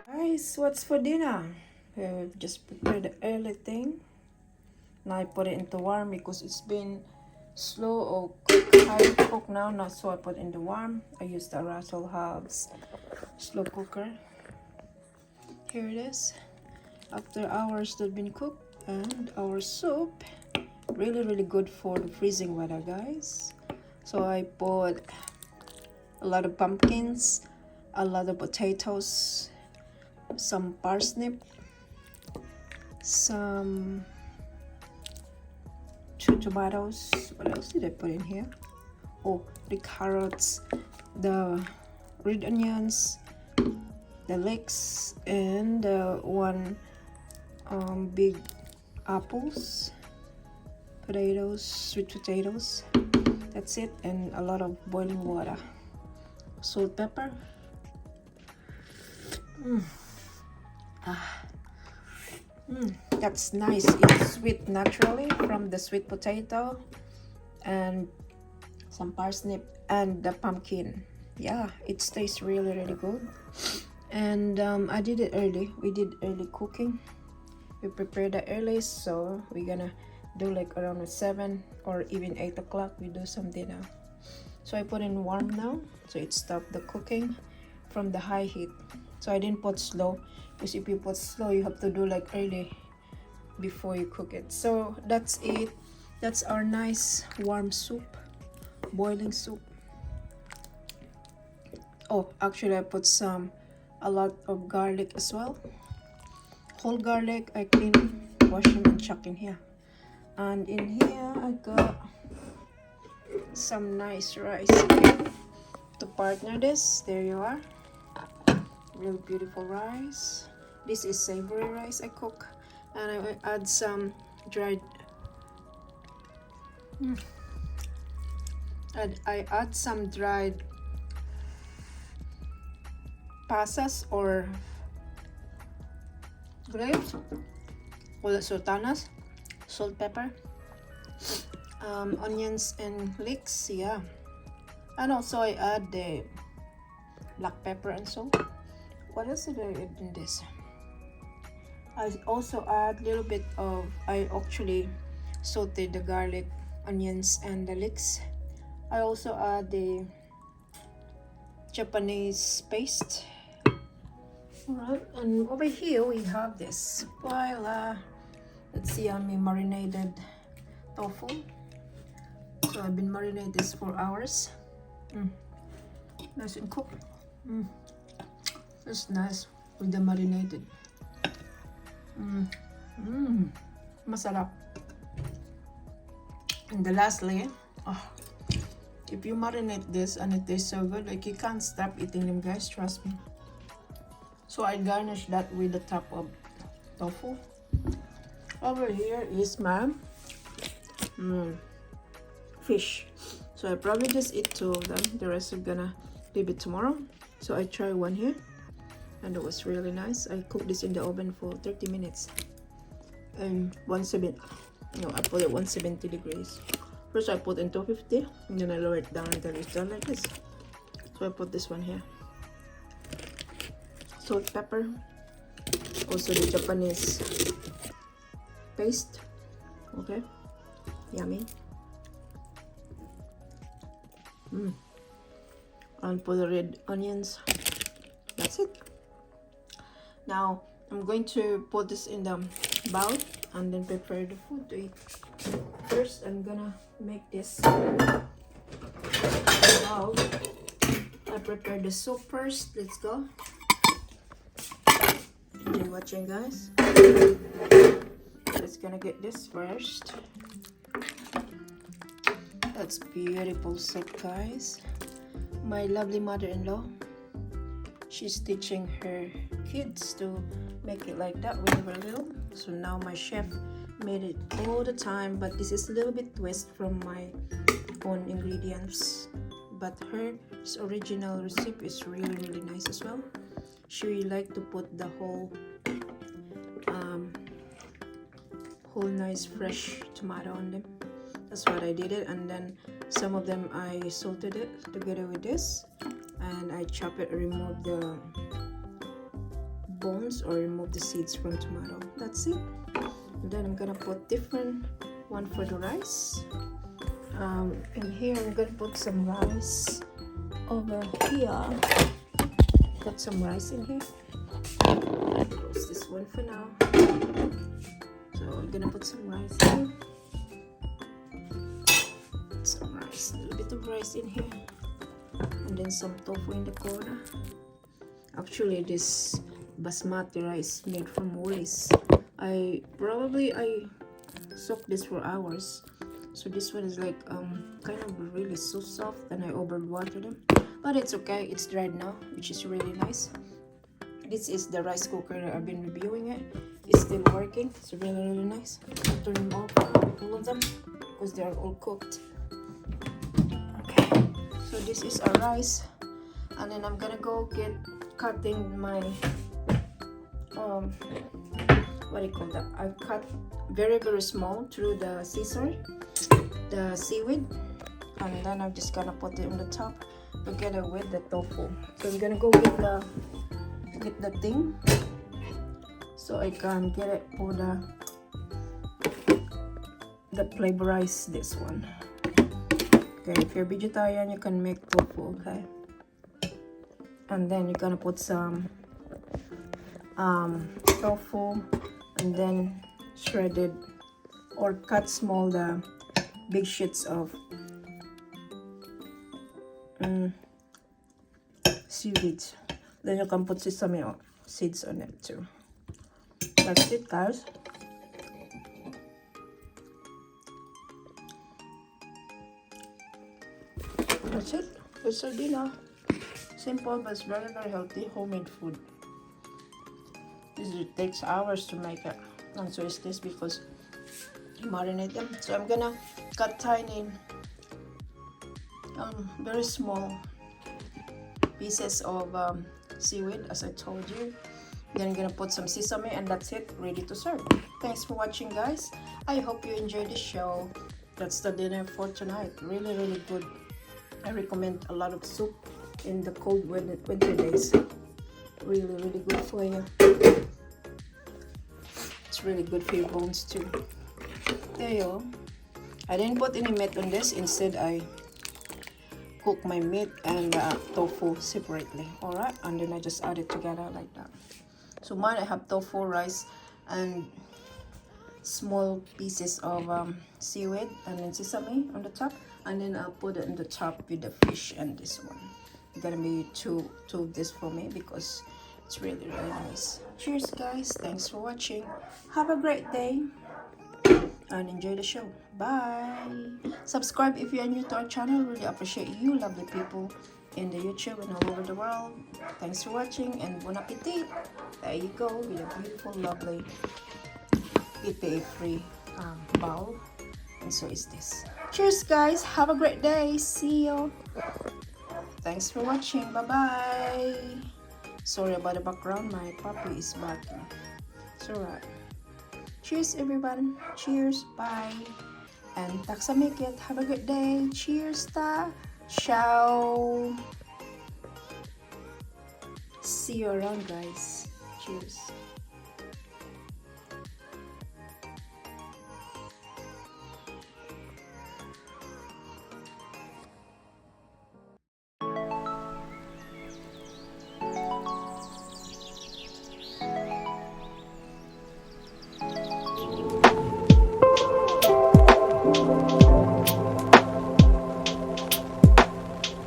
Guys, what's for dinner? Just prepared the early thing. Now I put it into warm because it's been slow or high cook now. So I put in the warm. I used the Russell Hobbs slow cooker. Here it is. After hours that been cooked, and our soup, really good for the freezing weather, guys. So I put a lot of pumpkins, a lot of potatoes, some parsnip, some 2 tomatoes. What else did I put in here? Oh, the carrots, the red onions, the leeks, and one big apples, potatoes, sweet potatoes. That's it, and a lot of boiling water, salt, pepper. That's nice. It's sweet naturally from the sweet potato and some parsnip and the pumpkin. Yeah, it tastes really good. And I did it early. We did early cooking. We prepared it early, so we're gonna do like around 7 or even 8 o'clock. We do some dinner. So I put in warm now, so it stopped the cooking from the high heat. So I didn't put slow, because if you put slow, you have to do like early before you cook it. So that's it. That's our nice warm soup, boiling soup. Oh, actually I put a lot of garlic as well. Whole garlic, I clean, wash them, and chuck in here. And in here I got some nice rice to partner this. There you are. Real beautiful rice. This is savory rice I cook, and I will add some dried I add some dried pasas or grapes, or sultanas, salt, pepper, onions and leeks. Yeah, and also I add the black pepper and salt. What else did I add in this? I also add a little bit of, I actually sauteed the garlic, onions, and the leeks. I also add the Japanese paste. Alright, and over here we have this while let's see, yummy marinated tofu. So I've been marinating this for hours. Nice and cooked. It's nice with the marinated. Masarap. And the lastly, if you marinate this and it tastes so good, like you can't stop eating them, guys, trust me. So I garnish that with the top of tofu. Over here is my fish. So I probably just eat 2 of them. The rest I'm gonna leave it tomorrow. So I try one here, and it was really nice. I cooked this in the oven for 30 minutes. And I put it 170 degrees. First I put in 250, and then I lower it down until it's done like this. So I put this one here. Salt, pepper, also the Japanese paste. Okay, yummy. And put the red onions. That's it. Now I'm going to put this in the bowl and then prepare the food to eat. First I'm gonna make this bowl. I prepare the soup first. Let's go. Enjoy watching, guys. Just gonna get this first. That's beautiful soup, guys. My lovely mother-in-law, she's teaching her kids to make it like that when they were little. So now my chef made it all the time, but this is a little bit twist from my own ingredients. But her original recipe is really nice as well. She like to put the whole nice fresh tomato on them. That's what I did it. And then some of them I salted it together with this, and I chop it, remove the bones or remove the seeds from tomato. That's it. And then I'm gonna put different one for the rice. In here I'm gonna put some rice over here. Put some rice in here. Close this one for now. So I'm gonna put some rice here. Some rice, a little bit of rice in here, and then some tofu in the corner. Actually, this basmati rice made from Woolies. I soaked this for hours. So this one is like kind of really so soft, and I overwatered them, but it's okay. It's dried now, which is really nice. This is the rice cooker that I've been reviewing it. It's still working. It's really nice. I'll turn them off, all of them, because they are all cooked. Okay, so this is our rice, and then I'm gonna go get cutting my what do you call that? I cut very small through the scissor, the seaweed, and then I'm just gonna put it on the top together with the tofu. So I'm gonna go get the thing so I can get it for the flavorize this one. Okay, if you're vegetarian, you can make tofu, okay? And then you're gonna put some tofu, and then shredded or cut small the big sheets of seaweed. Then you can put sesame seeds on it too. That's it, guys. That's it. That's our dinner. Simple but it's very healthy homemade food. It takes hours to make it, and so is this because you marinate them. So I'm gonna cut tiny, very small pieces of seaweed, as I told you. Then I'm gonna put some sesame, and that's it, ready to serve. Thanks for watching, guys. I hope you enjoyed the show. That's the dinner for tonight. Really good. I recommend a lot of soup in the cold winter days. Really good for you. It's really good for your bones too. There you go. I didn't put any meat on this. Instead, I cook my meat and tofu separately. Alright, and then I just add it together like that. So mine, I have tofu, rice, and small pieces of seaweed, and then sesame on the top, and then I'll put it on the top with the fish and this one. It's gonna be two of this for me because it's really nice. Cheers, guys. Thanks for watching. Have a great day and enjoy the show. Bye. Subscribe if you're new to our channel. Really appreciate you lovely people in the YouTube and all over the world. Thanks for watching and bon appetit. There you go with a beautiful, lovely EPA-free bowl. And so is this. Cheers, guys. Have a great day. See you. Thanks for watching. Bye-bye. Sorry about the background. My puppy is barking. It's alright. Cheers, everyone. Cheers. Bye. And taksamikit. Have a good day. Cheers, ta. Ciao. See you around, guys. Cheers.